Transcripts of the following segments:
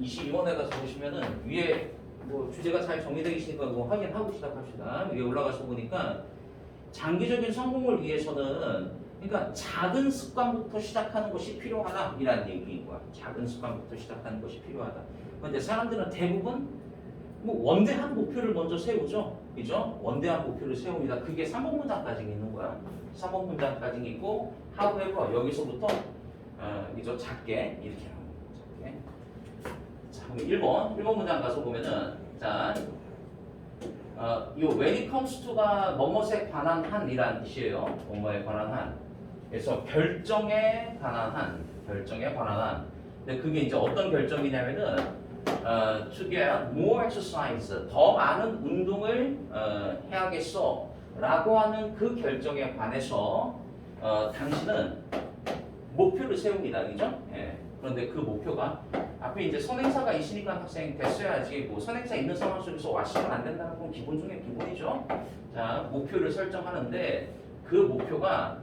22번에 가서 보시면은 위에 뭐 주제가 잘 정리되어 있으니까 뭐 확인하고 시작합시다. 위에 올라가서 보니까 장기적인 성공을 위해서는 그러니까 작은 습관부터 시작하는 것이 필요하다 이라는 얘기인 거야. 작은 습관부터 시작하는 것이 필요하다. 그런데 사람들은 대부분 뭐 원대한 목표를 먼저 세우죠. 그죠? 원대한 목표를 세웁니다. 그게 3번 문장까지 있는 거야. 3번 문장까지 있고 however 여기서부터 그죠? 작게 이렇게 하는 거야. 작게. 자, 그럼 1번 문장 가서 보면은 자, 요 when it comes to가 뭐뭐에 관한 한이라는 뜻이에요. 뭐뭐에 관한 한. 그래서 결정에 관한 한. 근데 그게 이제 어떤 결정이냐면은 to get more exercise, 더 많은 운동을 해야겠어 라고 하는 그 결정에 관해서 당신은 목표를 세웁니다. 그죠? 예. 그런데 그 목표가 앞에 이제 선행사가 있으니까 학생이 됐어야지 뭐 선행사 있는 상황 속에서 왔으면 안 된다는 건 기본 중에 기본이죠. 자, 목표를 설정하는데 그 목표가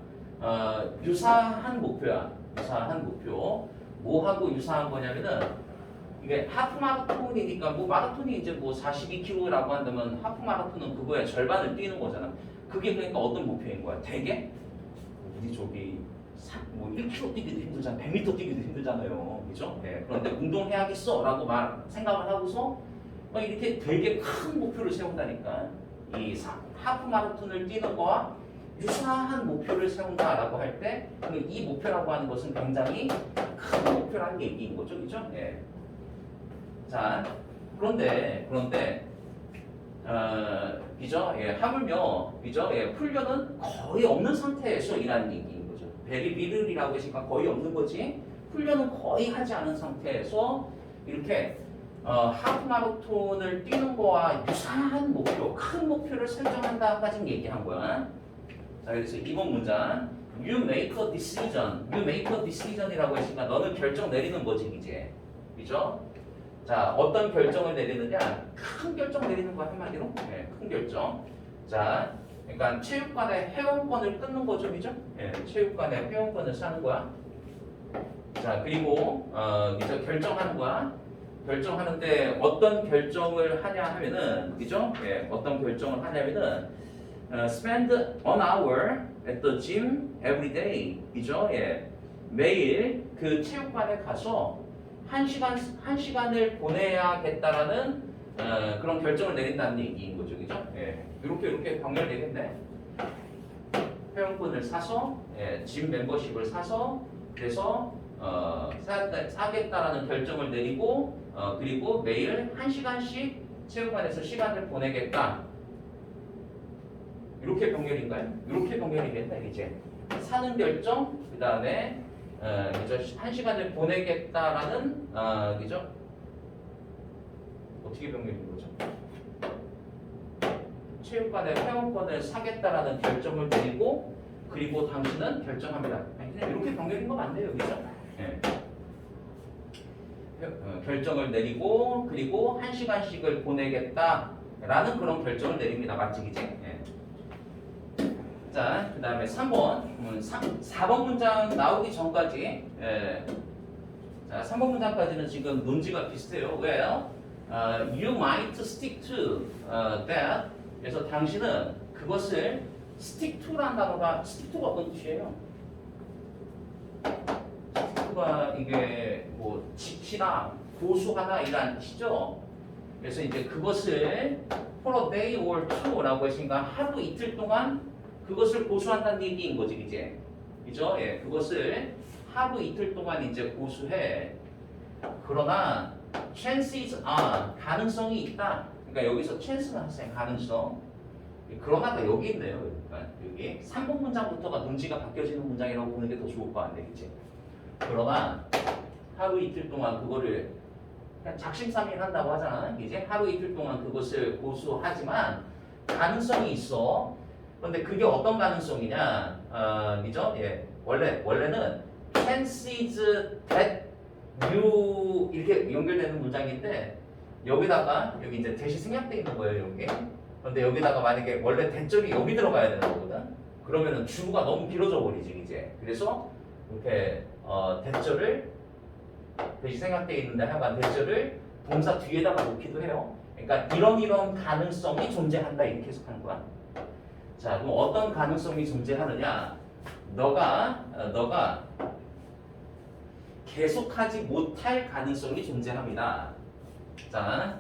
유사한 목표야. 유사한 목표. 뭐하고 유사한 거냐면은 이게 하프 마라톤이니까 뭐 마라톤이 이제 뭐 42km라고 한다면 하프 마라톤은 그거의 절반을 뛰는 거잖아. 그게 그러니까 어떤 목표인 거야? 되게 우리 저기 뭐 1km 뛰기도 힘들잖아. 100m 뛰기도 힘들잖아요. 그죠? 네. 그런데 운동해야겠어 라고 생각을 하고서 막 이렇게 되게 큰 목표를 세운다니까. 이 하프 마라톤을 뛰는 거와 유사한 목표를 세운다라고 할 때 이 목표라고 하는 것은 굉장히 큰 목표라는 얘기인 거죠. 그죠? 네. 자, 그런데 그죠? 예, 하물며 그죠? 예, 훈련은 거의 없는 상태에서 일하는 얘기인 거죠. 베리 리들이라고 했으니까 거의 없는 거지. 훈련은 거의 하지 않은 상태에서 이렇게 하프 마라톤을 뛰는 거와 유사한 목표, 큰 목표를 설정한다까지 얘기한 거야. 자, 그래서 이번 문장 You make a decision. You make a decision이라고 했으니까 너는 결정 내리는 거지 이제. 그죠? 자, 어떤 결정을 내리느냐? 큰 결정 내리는 거 한마디로? 네, 큰 결정. 자, 그러니까 체육관의 회원권을 끊는 거죠, 그죠? 네, 체육관의 회원권을 사는 거야. 자, 그리고 이제 결정하는 거야. 결정하는데 어떤 결정을 하냐 하면은, 그죠? 예, 어떤 결정을 하냐면은 spend an hour at the gym every day. 그죠? 예, 매일 그 체육관에 가서 한 시간을 보내야겠다라는 그런 결정을 내린다는 얘기인 거죠, 그죠? 예, 이렇게 병렬되겠네. 회원권을 사서, 예, 짐 멤버십을 사서, 그래서 사겠다라는 결정을 내리고, 그리고 매일 1시간씩 체육관에서 시간을 보내겠다. 이렇게 병렬인가요? 이렇게 병렬이겠네, 이제. 사는 결정, 그 다음에 그죠? 1시간을 보내겠다라는 그죠? 어떻게 병렬인 거죠? 체육관에 회원권을 사겠다라는 결정을 내리고 그리고 당신은 결정합니다. 그냥 이렇게 병렬인 거 맞네요, 그죠? 네. 결정을 내리고 그리고 1시간씩을 보내겠다라는 그런 결정을 내립니다. 맞지, 그지? 네. 자, 그 다음에 3번, 4번 문장 나오기 전까지, 예. 자, 3번 문장까지는 지금 논지가 비슷해요. Well, you might stick to that. 그래서 당신은 그것을 stick to라는 단어가, stick to가 어떤 뜻이에요? stick to가 이게 뭐 지키다, 고수하다 이란 뜻이죠. 그래서 이제 그것을 for a day or two라고 했으니까 하루 이틀 동안 그것을 고수한다는 얘기인 거지, 이제. 그죠? 예, 그것을 하루 이틀 동안 이제 고수해. 그러나 chances are, 가능성이 있다. 그러니까 여기서 chance는 학생 가능성. 그러나가 여기 있네요. 그러니까 여기 3번 문장부터가 논지가 바뀌어지는 문장이라고 보는 게 더 좋을 것 같네, 그치? 그러나 하루 이틀 동안 그거를 그냥 작심삼일 한다고 하잖아. 이제 하루 이틀 동안 그것을 고수하지만 가능성이 있어. 그런데 그게 어떤 가능성이냐? 그죠? 예, 원래는 chances that you 이렇게 연결되는 문장인데 여기다가 여기 이제 대시 생략돼 있는 거예요, 여기. 그런데 여기다가 만약에 원래 대절이 여기 들어가야 되는 거거든. 그러면은 주어가 너무 길어져 버리지 이제. 그래서 이렇게 대절을 대시 생략되어 있는데 하여간 대시를 동사 뒤에다가 놓기도 해요. 그러니까 이런 가능성이 존재한다 이렇게 해석하는 거야. 자, 그럼 어떤 가능성이 존재하느냐? 너가 계속하지 못할 가능성이 존재합니다. 자,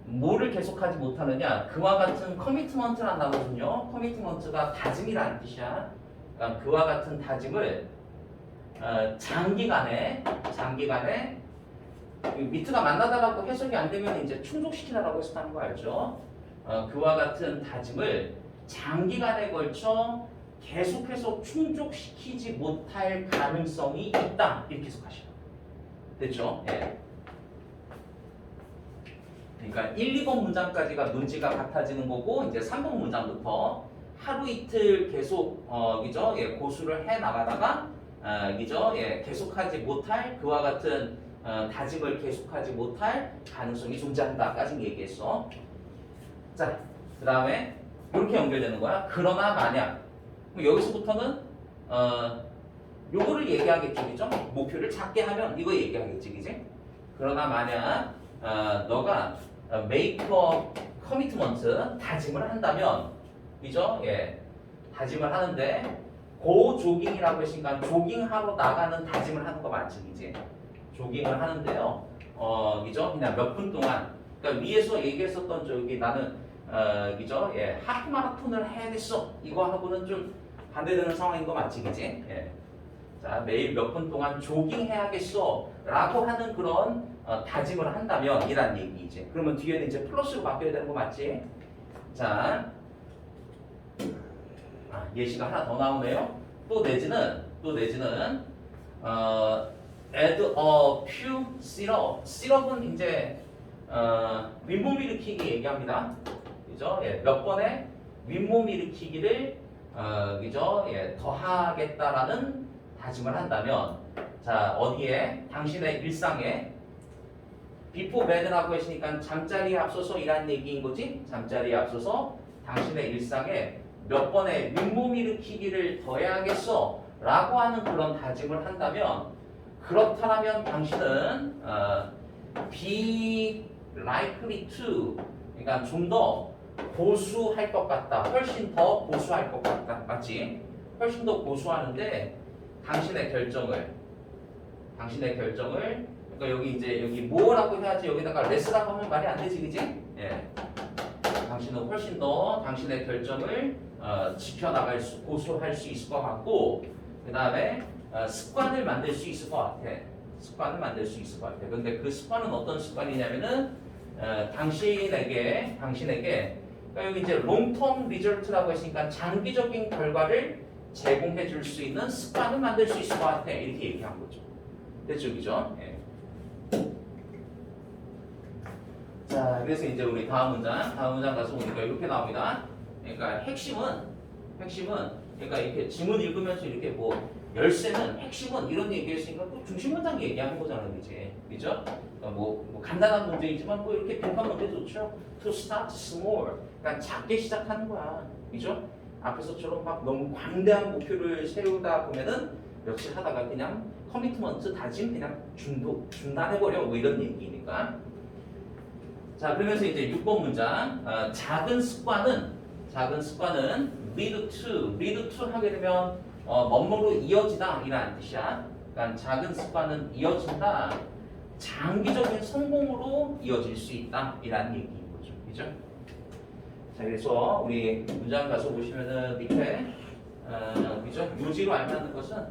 뭐를 계속하지 못하느냐? 그와 같은 커미트먼트란 단어거든요. 커미트먼트가 다짐이라는 뜻이야. 그러니까 그와 같은 다짐을 장기간에 미트가 만나다라고 해석이 안 되면 이제 충족시키다라고 해석하는 거 알죠? 그와 같은 다짐을 장기간에 걸쳐 계속해서 충족시키지 못할 가능성이 있다 이렇게 해석하시죠. 됐죠? 예. 그러니까 1, 2번 문장까지가 논지가 같아지는 거고 이제 3번 문장부터 하루 이틀 계속 그죠? 예, 고수를 해 나가다가 그죠? 예, 계속하지 못할 그와 같은 다짐을 계속하지 못할 가능성이 존재한다까지 얘기했어. 자, 그 다음에 이렇게 연결되는 거야. 그러나 만약 여기서부터는 요거를 얘기하겠지, 그죠? 목표를 작게 하면 이거 얘기하겠지, 그지? 그러나 만약 너가 make a commitment 다짐을 한다면, 그죠? 예, 다짐을 하는데 고 조깅이라고 했으니까 조깅하러 나가는 다짐을 하는 거 맞지, 그지? 조깅을 하는데요, 그죠? 그냥 몇 분 동안, 그러니까 위에서 얘기했었던 저기 나는 그죠? 예, 하프 마라톤을 해야겠어. 이거하고는 좀 반대되는 상황인 거 맞지, 그지? 예. 자, 매일 몇 분 동안 조깅해야겠어. 라고 하는 그런 다짐을 한다면 이란 얘기이지. 그러면 뒤에는 이제 플러스로 바뀌어야 되는 거 맞지? 자, 예시가 하나 더 나오네요. 또 내지는 add a few syrup. syrop은 이제 윗몸 일으키기 얘기합니다. 그죠? 예, 몇 번의 윗몸 일으키기를 그죠? 예, 더하겠다라는 다짐을 한다면, 자, 어디에 당신의 일상에 before bed라고 했으니까 잠자리에 앞서서 이란 얘기인 거지? 잠자리에 앞서서 당신의 일상에 몇 번의 윗몸 일으키기를 더해야겠어 라고 하는 그런 다짐을 한다면, 그렇다면 당신은 be likely to, 그러니까 좀 더 고수할 것 같다. 훨씬 더 고수할 것 같다. 맞지? 훨씬 더 고수하는데 당신의 결정을 그러니까 여기 뭐라고 해야지 여기다가 레스라고 하면 말이 안 되지, 그지? 예. 당신은 훨씬 더 당신의 결정을 지켜나갈 고수할 수 있을 것 같고, 그 다음에 습관을 만들 수 있을 것 같아. 근데 그 습관은 어떤 습관이냐면은 당신에게 그러니까 여기 이제 롱텀 리절트라고 했으니까 장기적인 결과를 제공해 줄 수 있는 습관을 만들 수 있을 것 같아. 이렇게 얘기한 거죠. 됐죠, 그죠? 예. 자, 그래서 이제 우리 다음 문장 가서 보니까 이렇게 나옵니다. 그러니까 핵심은 그러니까 이렇게 지문 읽으면서 이렇게 뭐 열쇠는 핵심은 이런 얘기했으니까 그 중심 문장 얘기하는 거잖아요, 이제. 그죠? 그러니까 뭐 간단한 문제이지만 뭐 이렇게 빈칸 문제 좋죠. To start small. 그러니까 작게 시작하는 거야. 그죠? 앞에서처럼 막 너무 광대한 목표를 세우다 보면은 역시 하다가 그냥 커미트먼트 다짐 그냥 중단해버려 뭐 이런 얘기니까. 자, 그러면서 이제 6번 문장 작은 습관은 lead to 하게 되면 뭐뭐로 이어지다 이라는 뜻이야. 그러니까 작은 습관은 이어진다. 장기적인 성공으로 이어질 수 있다 이라는 얘기인 거죠. 그죠? 자, 그래서 우리 문장 가서 보시면은 밑에 그죠? 요지로 알맞는 것은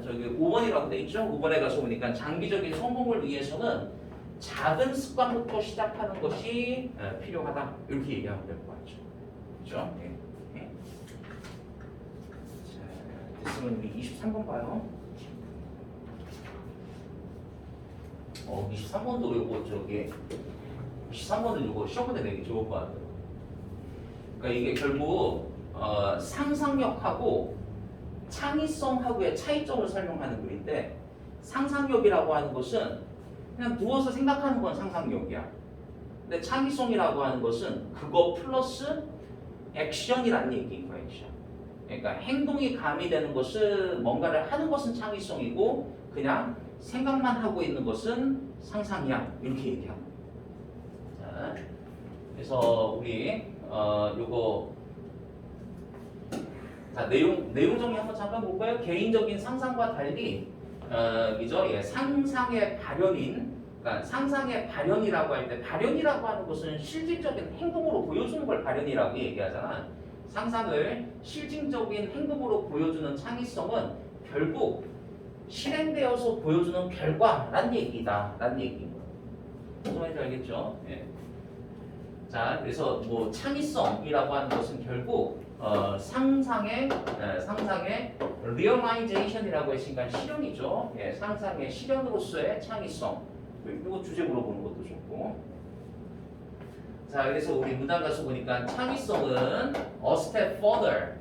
저기 5번이라고 돼 있죠? 5번에 가서 보니까 장기적인 성공을 위해서는 작은 습관부터 시작하는 것이 필요하다. 이렇게 얘기하면 될 것 같죠. 그죠? 네. 네. 자, 됐으면 우리 23번 봐요. 23번도 요거 저기 23번은 요거 시험 문제 내기 좋을 것 같아요. 그러니까 이게 결국 상상력하고 창의성하고의 차이점을 설명하는 글인데, 상상력이라고 하는 것은 그냥 누워서 생각하는 건 상상력이야. 근데 창의성이라고 하는 것은 그거 플러스 액션이라는 얘기인 거야, 액션. 그러니까 행동이 가미되는 것은 뭔가를 하는 것은 창의성이고 그냥 생각만 하고 있는 것은 상상이야. 이렇게 얘기하고. 자, 그래서 우리 요거 자 내용 정리 한번 잠깐 볼까요? 개인적인 상상과 달리 그죠? 예, 상상의 발현인 그러니까 상상의 발현이라고 할 때 발현이라고 하는 것은 실질적인 행동으로 보여주는 걸 발현이라고 얘기하잖아. 상상을 실질적인 행동으로 보여주는 창의성은 결국 실행되어서 보여주는 결과란 얘기다. 라는 얘기인 거예요. 무슨 말인지 알겠죠? 예. 자, 그래서 뭐 창의성이라고 하는 것은 결국 상상의 realization이라고 했으니까 실현이죠. 예, 상상의 실현으로서의 창의성. 이거 주제 물어보는 것도 좋고. 자, 그래서 우리 문단 가서 보니까 창의성은 a step further.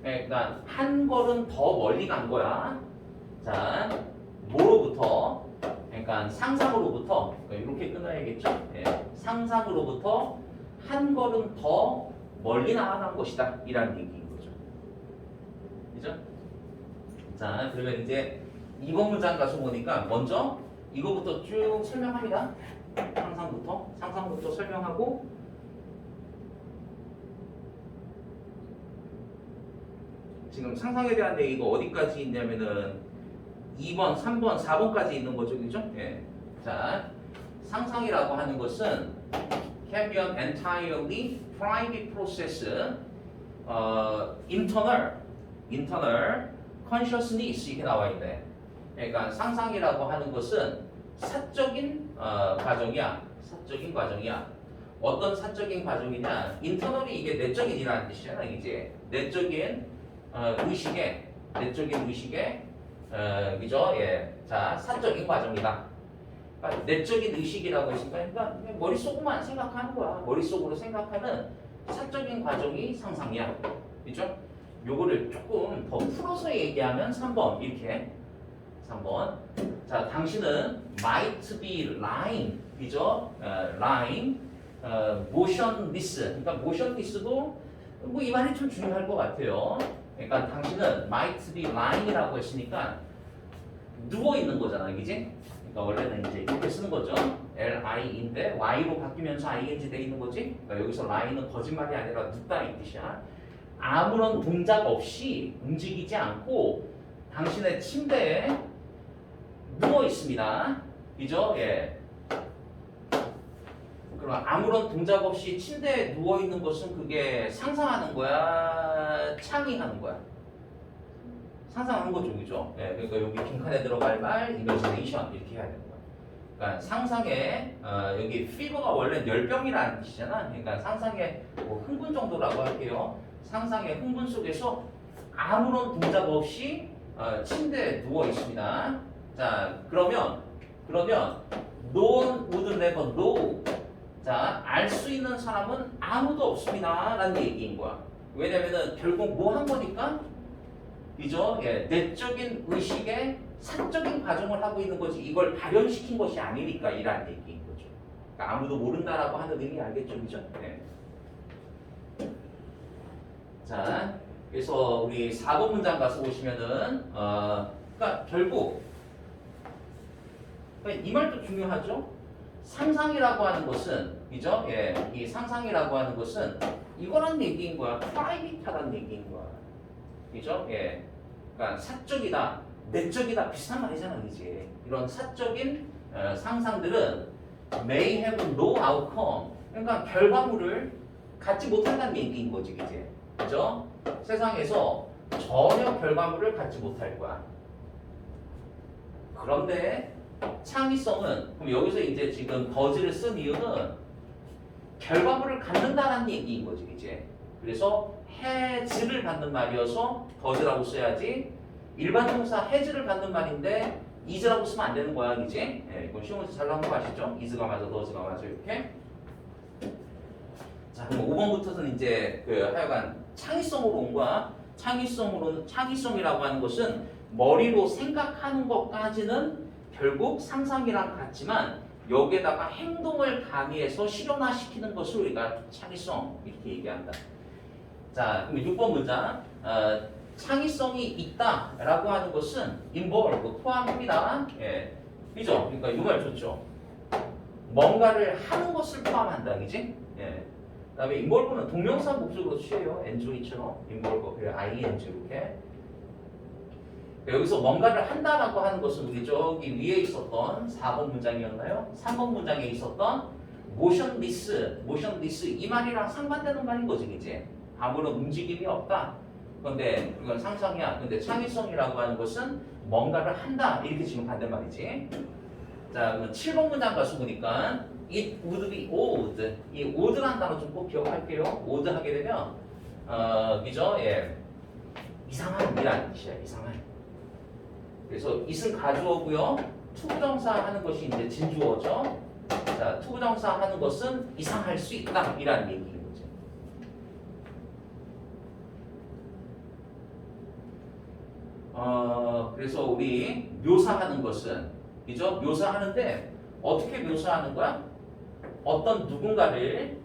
그러니까 한 걸음 더 멀리 간 거야. 자, 뭐로부터? 그러니까 상상으로부터. 이렇게 끊어야겠죠. 예, 상상으로부터 한 걸음 더 멀리 나아간 것이다. 이라는 얘기인 거죠. 그죠? 자, 그러면 이제 이번 문장 가서 보니까 먼저 이거부터 쭉 설명합니다. 상상부터 설명하고 지금 상상에 대한 얘기가 어디까지 있냐면은 2번, 3번, 4번까지 있는 거죠. 그죠? 예. 자, 상상이라고 하는 것은 can be an entirely private process, internal consciousness 이렇게 나와 있네. 그러니까 상상이라고 하는 것은 사적인 과정이야. 사적인 과정이야. 어떤 사적인 과정이냐? 인터널이 이게 내적인이라는 뜻이잖아. 이제 내적인 의식의 그죠? 예. 자, 사적인 과정이다. 그러니까 내적인 의식이라고 했으니까 그러니까 머릿속으로만 생각하는 거야. 머릿속으로 생각하는 사적인 과정이 상상이야. 그죠? 요거를 조금 더 풀어서 얘기하면 3번 이렇게 3번. 자, 당신은 might be lying, 그죠? lying, motionless. 그러니까 motionless도 뭐 이 말이 좀 중요할 것 같아요. 그러니까 당신은 might be lying이라고 했으니까 누워 있는 거잖아, 그지? 그러니까 원래는 이제 이렇게 쓰는 거죠. ly인데 y로 바뀌면서 ing 돼 있는 거지. 그러니까 여기서 ly는 거짓말이 아니라 눕다 이 뜻이야. 아무런 동작 없이 움직이지 않고 당신의 침대에 누워 있습니다. 그죠? 예. 그럼 아무런 동작 없이 침대에 누워 있는 것은 그게 상상하는 거야, 창의하는 거야? 상상하는 거죠, 그죠? 예. 그러니까 여기 빈칸에 들어갈 말, imagination 이렇게 해야 되는 거야. 그러니까 상상에 여기 fever가 원래 열병이라는 뜻이잖아. 그러니까 상상의 뭐 흥분 정도라고 할게요. 상상의 흥분 속에서 아무런 동작 없이 침대에 누워 있습니다. 자, 그러면 no one would never know. 자, 알 수 있는 사람은 아무도 없습니다. 라는 얘기인 거야. 왜냐면은 결국 뭐 한 거니까? 그죠? 예, 내적인 의식의 사적인 과정을 하고 있는 거지 이걸 발현시킨 것이 아니니까 이라는 얘기인 거죠. 그러니까 아무도 모른다라고 하는 의미 알겠죠? 그죠? 네. 자, 그래서 우리 4번 문장 가서 보시면은 그러니까 결국 이 말도 중요하죠. 상상이라고 하는 것은 그죠? 예, 이 상상이라고 하는 것은 이거란 얘기인 거야. 프라이빗하다는 얘기인 거야. 그죠? 예, 그러니까 사적이다, 내적이다 비슷한 말이잖아, 이제 이런 사적인 상상들은 may have no outcome. 그러니까 결과물을 갖지 못한다는 얘기인 거지, 이제 그죠? 세상에서 전혀 결과물을 갖지 못할 거야. 그런데 창의성은 그럼 여기서 이제 지금 더즈를 쓴 이유는 결과물을 갖는다라는 얘기인 거지, 이제. 그래서 has를 갖는 말이어서 더즈라고 써야지. 일반 동사 has를 갖는 말인데 is라고 쓰면 안 되는 거야, 이제. 예, 이건 쉬운 문제 잘 나온 거 아시죠? is가 맞아, 더즈가 맞아, 이렇게. 자, 그럼 5번부터는 이제 하여간 창의성으로 온 거야. 창의성이라고 하는 것은 머리로 생각하는 것까지는 결국 상상이랑 같지만 여기에다가 행동을 가미해서 실현화시키는 것을 우리가 창의성 이렇게 얘기한다. 자, 그럼 6번 문장. 창의성이 있다라고 하는 것은 involve 포함합니다. 예, 그죠? 그러니까 이 말 좋죠. 뭔가를 하는 것을 포함한다, 그지? 예. 그다음에 involve는 동명사 목적으로 취해요. enjoy처럼 involve 그래 ing 이렇게. 여기서 뭔가를 한다라고 하는 것은 우리 저기 위에 있었던 4번 문장이었나요? 3번 문장에 있었던 motionless 이 말이랑 상반되는 말인 거지, 그지? 아무런 움직임이 없다. 그런데 이건 상상이야. 근데 창의성이라고 하는 것은 뭔가를 한다. 이렇게 지금 반대말이지. 자, 그럼 7번 문장 가서 보니까 it would be odd. 이 odd라는 단어 좀 꼭 기억할게요. odd 하게 되면 그죠? 예. 이상한 이라는 뜻이야. 이상한. 그래서 it은 가주어고요. 투부정사 하는 것이 이제 진주어죠. 자, 투부정사 하는 것은 이상할 수 있다. 이라는 얘기인 거죠. 그래서 우리 묘사하는 것은 그죠? 묘사하는데 어떻게 묘사하는 거야? 어떤 누군가를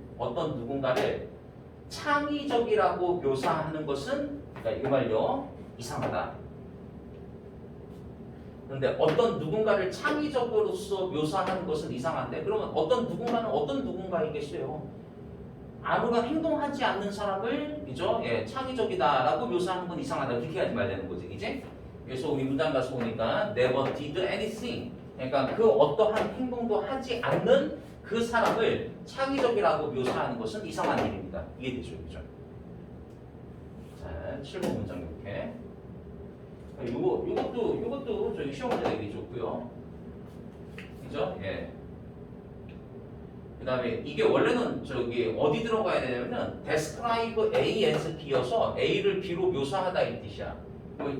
창의적이라고 묘사하는 것은 그러니까 이 말요 이상하다. 그런데 어떤 누군가를 창의적으로서 묘사하는 것은 이상한데 그러면 어떤 누군가는 어떤 누군가이겠어요? 아무런 행동하지 않는 사람을 그죠? 예, 창의적이다라고 묘사하는 건 이상하다. 그렇게 하지 말야 되는 거지, 이제. 그래서 우리 문장 가서 보니까 never did anything. 그러니까 그 어떠한 행동도 하지 않는 그 사람을 창의적이라고 묘사하는 것은 이상한 일입니다. 이해되죠, 그죠? 자, 7번 문장 이렇게. 요것도 저희 시험 문제 내기 좋고요. 그죠? 예. 그 다음에 이게 원래는 저기 어디 들어가야 되냐면은 describe A as B여서 A를 B로 묘사하다 이 뜻이야.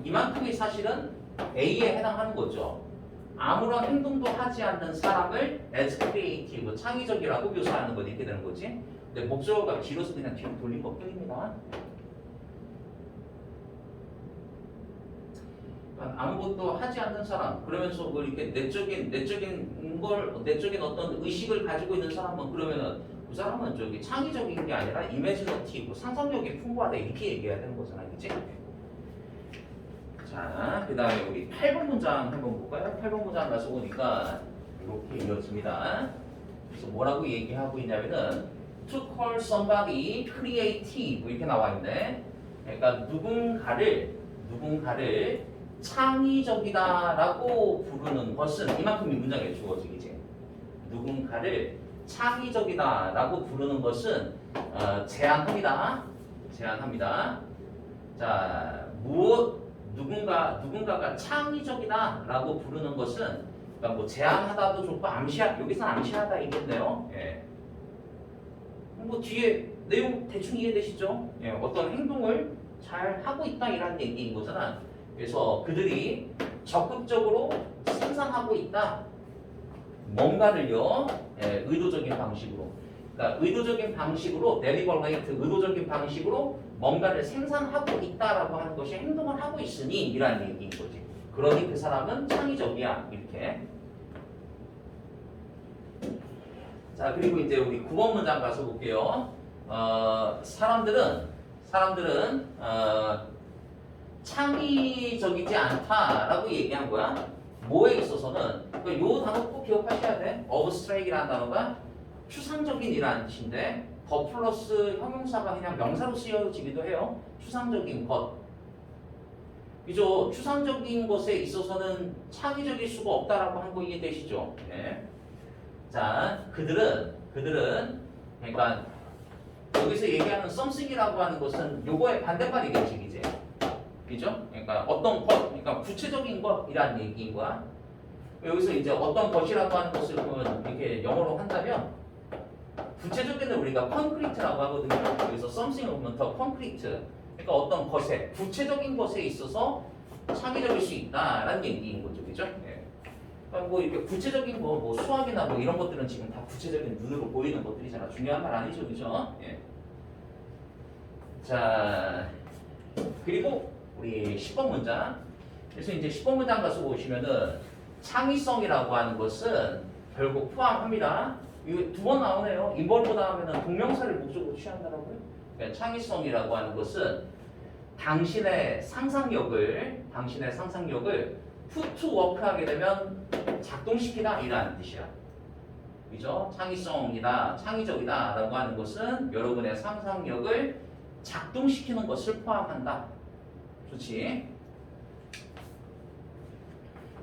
이만큼이 사실은 A에 해당하는 거죠. 아무런 행동도 하지 않는 사람을 as creative, 창의적이라고 묘사하는 거 이렇게 되는 거지. 근데 목적어가 길어서 그냥 뒤로 돌린 것 뿐입니다. 아무것도 하지 않는 사람 그러면서 뭐 이렇게 내적인 어떤 의식을 가지고 있는 사람은 그러면은 그 사람은 저기 창의적인 게 아니라 이미지너티브 상상력이 풍부하다 이렇게 얘기해야 되는 거잖아, 그치? 자, 그 다음에 우리 8번 문장 한번 볼까요? 8번 문장 가서 보니까 이렇게 이어집니다. 그래서 뭐라고 얘기하고 있냐면은 to call somebody creative 이렇게 나와 있네. 그러니까 누군가를 창의적이다라고 부르는 것은 이만큼이 문장에 주어지겠지. 누군가를 창의적이다라고 부르는 것은 제한합니다. 자, 누군가가 창의적이다라고 부르는 것은 그러니까 뭐 제한하다도 좋고 여기서 암시하다 이겠네요. 예. 뭐 뒤에 내용 대충 이해되시죠? 예, 어떤 행동을 잘 하고 있다 이라는 얘기인 거잖아. 그래서 그들이 적극적으로 생산하고 있다. 뭔가를요, 예, 의도적인 방식으로. 그러니까 의도적인 방식으로, deliberate, 의도적인 방식으로 뭔가를 생산하고 있다라고 하는 것이 행동을 하고 있으니 이라는 얘기인 거지. 그러니 그 사람은 창의적이야. 이렇게. 자, 그리고 이제 우리 9번 문장 가서 볼게요. 사람들은 창의적이지 않다라고 얘기한 거야. 뭐에 있어서는 요 단어 꼭 기억하셔야 돼. abstract이라는 단어가 추상적인이라는 뜻인데 더 플러스 형용사가 그냥 명사로 쓰여지기도 해요. 추상적인 것. 그죠? 추상적인 것에 있어서는 창의적일 수가 없다라고 한 거 이해되시죠? 네. 자, 그들은 그러니까 여기서 얘기하는 something이라고 하는 것은 요거의 반대말이겠지, 이제. 그죠? 그러니까 어떤 것, 그러니까 구체적인 것이라는 얘기인 거야. 여기서 이제 어떤 것이라고 하는 것을 보면 이렇게 영어로 한다면 구체적인 걸 우리가 concrete라고 하거든요. 여기서 something을 보면 더 concrete. 그러니까 어떤 것에 구체적인 것에 있어서 창의적일 수 있다라는 얘기인 거죠, 그죠? 예. 그러니까 뭐 이렇게 구체적인 거, 뭐 수학이나 뭐 이런 것들은 지금 다 구체적인 눈으로 보이는 것들이잖아. 중요한 말 아니죠, 그죠? 예. 자, 그리고 우리 10번 문장. 그래서 이제 10번 문장 가서 보시면은 창의성이라고 하는 것은 결국 포함합니다. 이거 두 번 나오네요. involve 다음에는 동명사를 목적으로 취한다라고요. 그러니까 창의성이라고 하는 것은 당신의 상상력을 put to work하게 되면 작동시키다 이라는 뜻이야. 그죠? 창의성이다, 창의적이다 라고 하는 것은 여러분의 상상력을 작동시키는 것을 포함한다. 좋지?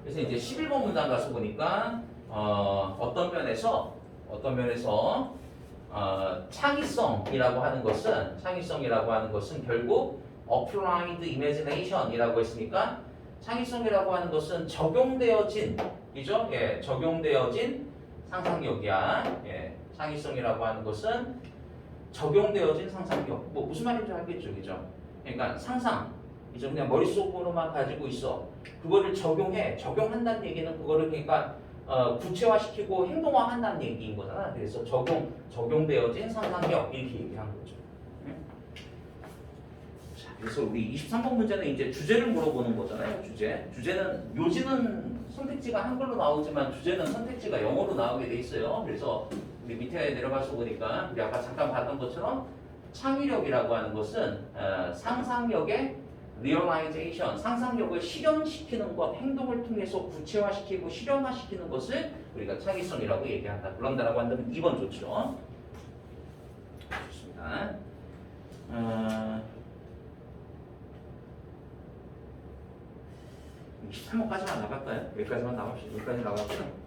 그래서 이제 11번 문장 가서 보니까 어떤 면에서 창의성이라고 하는 것은 결국 applied imagination이라고 했으니까 창의성이라고 하는 것은 적용되어진, 그죠? 예, 적용되어진 상상력이야. 예, 창의성이라고 하는 것은 적용되어진 상상력. 뭐 무슨 말인지 알겠죠, 그죠? 그러니까 상상, 이제 그냥 머릿속으로만 가지고 있어. 그거를 적용한다는 얘기는 그거를 그러니까 구체화시키고 행동화한다는 얘기인 거잖아. 그래서 적용되어진 상상력 이렇게 얘기한 거죠. 자, 그래서 우리 23번 문제는 이제 주제를 물어보는 거잖아요. 주제는 요지는 선택지가 한글로 나오지만 주제는 선택지가 영어로 나오게 돼 있어요. 그래서 우리 밑에 내려가서 보니까 우리 아까 잠깐 봤던 것처럼 창의력이라고 하는 것은 상상력의 realization, 상상력을 실현시키는 것, 행동을 통해서 구체화시키고 실현화시키는 것을 우리가 창의성이라고 얘기한다. 그런다라고 한다면 2번 좋죠. 좋습니다. 23번까지만 나갈까요? 여기까지만 나갑시다. 여기까지 나가고요.